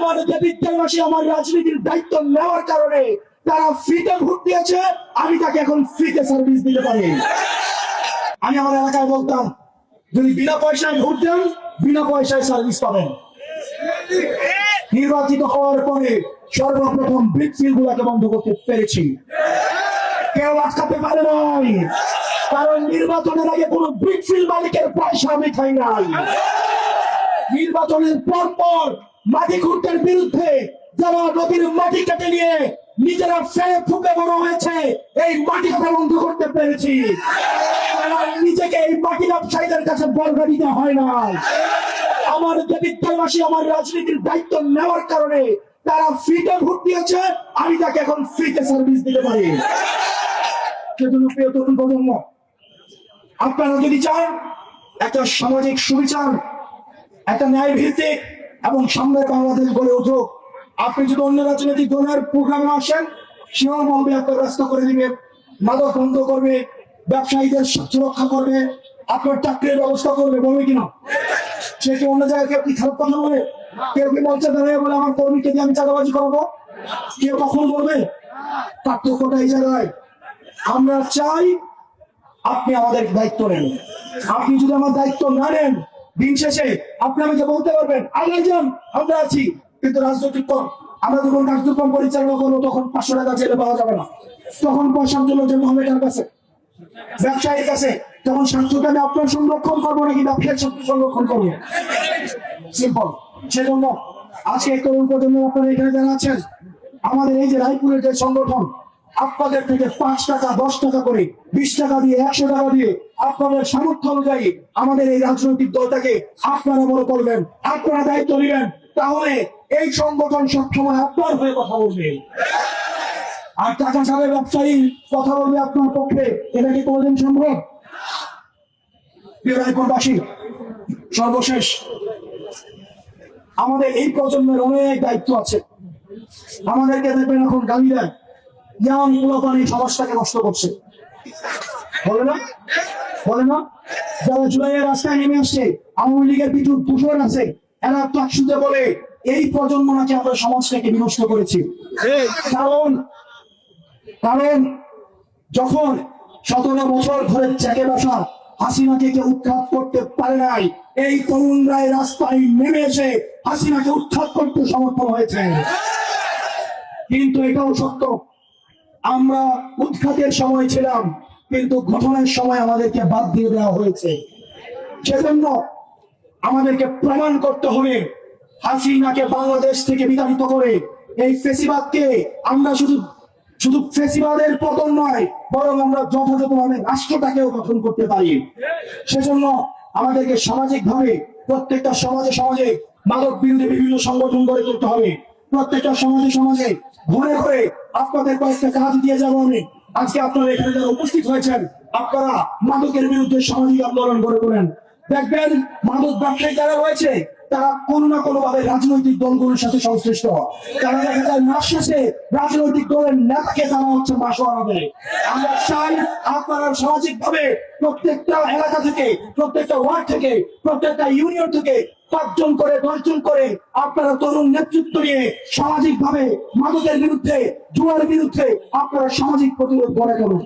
আমার যে বিদ্যাবাসী আমার রাজনীতির দায়িত্ব নেওয়ার কারণে তারা ফ্রিতে ভোট দিয়েছে, আমি তাকে এখন ফ্রিতে সার্ভিস দিতে পারি। আমি আমার এলাকায় বলতাম, যদি বিনা পয়সায় ভোট দেন বিনা পয়সায় সার্ভিস পাবেন। নির্বাচিত হওয়ার পরে সর্বপ্রথম ব্রিকফিল গুলাকে বন্ধ করতে পেরেছি, কেউ আটকাতে পারে নাই, কারণ নির্বাচনের আগে কোন ব্রিকফিল মালিকের পয়সা আমি খাই নাই। নির্বাচনের পর পর মাটি খুঁড়তের বিরুদ্ধে যারা নদীর মাটি কেটে নিয়ে নিজেরা ফেলে ফুকে বড় হয়েছে, এই মাটি বন্ধ করতে পেরেছি। নিজেকে এই মাটি ব্যবসায়ীদের কাছে বর্গা দিতে হয় না। আমার যে বিদ্যাবাসী আমার রাজনীতির দায়িত্ব নেওয়ার কারণে তারা ফ্রিতে ভোট দিয়েছে, আমি তাকে এখন ফ্রিতে সার্ভিস দিতে পারি। সেজন্য প্রিয় তরুণ প্রজন্ম, আপনারা যদি চান একটা সামাজিক সুবিচার, একটা ন্যায় ভিত্তিক এবং সামনের বাংলাদেশ গড়ে উঠুক, আপনি যদি অন্য রাজনৈতিক দলের প্রোগ্রামে আসেন, সেও বলবে আপনার রাস্তা করে দিবে, মাদক বন্ধ করবে, ব্যবসায়ীদের সুরক্ষা করবে, আপনার চাকরির ব্যবস্থা করবে, বলবে কিনা? সে কি অন্য জায়গায় কেউ কি খারাপ কথা বলে? কেউ কি মঞ্চে দাঁড়িয়ে বলে আমার কর্মীকে দিয়ে আমি চাঁদাবাজি করবো? কেউ কখন বলবে? পার্থক্যটা এই জায়গায়। আমরা চাই আপনি আমাদের দায়িত্ব নেন। আপনি যদি আমার দায়িত্ব না নেন, দিন শেষে আপনি আমাকে বলতে পারবেন আগে যান, আমরা আছি, কিন্তু রাজনৈতিক দল আমরা যখন কার্যক্রম পরিচালনা করবো তখন 500 টাকা জেলে পাওয়া যাবে না, তখন পয়সার জন্য যেতে হবে কার কাছে? ব্যবসায়ীর কাছে। তখন স্বার্থটা আমি আপনার সংরক্ষণ করবো নাকি ব্যবসায়ীর স্বার্থ সংরক্ষণ করবো? সিম্পল। সেজন্য আজকে তরুণ প্রজন্ম আপনারা এখানে যারা আছেন, আমাদের এই যে রায়পুরের যে সংগঠন, আপনাদের থেকে 5 টাকা 10 টাকা করে 20 টাকা দিয়ে 100 টাকা দিয়ে আপনাদের সামর্থ্য অনুযায়ী আমাদের এই রাজনৈতিক দলটাকে আপনারা বড় করবেন, আপনারা দায়িত্ব নেবেন, তাহলে এই সংগঠন সবসময় আপনার হয়ে কথা বলবে। আর টাকা ছাড়া ব্যবসায়ী কথা বলবে আপনার পক্ষে, এটা কি কোনোদিন সম্ভব? প্রিয় রায়পুরবাসী, সর্বশেষ আমাদের এই প্রজন্মের অনেক দায়িত্ব আছে। আমাদেরকে দেখবেন এখন গালি দেয়, যেমন পুরোপানি সমাজটাকে নষ্ট করছে, বলে না? বলে না? যারা জুলাইয়ের রাস্তায় নেমে আসছে, আওয়ামী লীগের কিছু দূষণ আছে, এরা টকশুতে বলে এই প্রজন্ম নাকি আমরা সমাজটাকে বিনষ্ট করেছি। কারণ যখন 17 বছর ধরে চেকে বসা হাসিনাকে কেউ উৎখাত করতে পারে নাই, এই তরুণরাই রাস্তায় নেমে এসে হাসিনাকে উৎখাত করতে সমর্থন হয়েছে। কিন্তু এটাও সত্য, আমরা উৎখাতের সময় ছিলাম, কিন্তু গঠনের সময় আমাদেরকে বাদ দিয়ে দেওয়া হয়েছে। সেজন্য আমাদেরকে প্রমাণ করতে হবে, হাসিনাকে বাংলাদেশ থেকে বিতাড়িত করে এই ফেসিবাদকে আমরা শুধু ফেসিবাদের পতন নয়, বরং আমরা যথাযথভাবে রাষ্ট্রটাকেও গঠন করতে পারি। সেজন্য আমাদেরকে সামাজিক ভাবে প্রত্যেকটা সমাজে মাদক বিরোধী বিভিন্ন সংগঠন গড়ে তুলতে হবে। প্রত্যেকটা সমাজে ঘরে ঘরে আপনাদের কয়েকটা কাজ দিয়ে যাবো আমি। আজকে আপনারা এখানে যারা উপস্থিত হয়েছেন, আপনারা মাদকের বিরুদ্ধে সামাজিক আন্দোলন গড়ে তোলেন। দেখবেন মাদক ব্যবসায়ী যারা রয়েছে তারা কোনো না কোনো ভাবে রাজনৈতিক দলগুলোর সাথে সংশ্লিষ্ট। তারা দেখা যায় মাস শেষে রাজনৈতিক দলের নেতাকে তারা হচ্ছে মাসোয়া হবে। আমরা চাই আপনারা সামাজিক ভাবে প্রত্যেকটা এলাকা থেকে, প্রত্যেকটা ওয়ার্ড থেকে, প্রত্যেকটা ইউনিয়ন থেকে 5 জন করে 10 জন করে আপনারা তরুণ নেতৃত্ব নিয়ে সামাজিক ভাবে মাদকের বিরুদ্ধে, জুয়ার বিরুদ্ধে আপনারা সামাজিক প্রতিরোধ গড়ে তুলুন।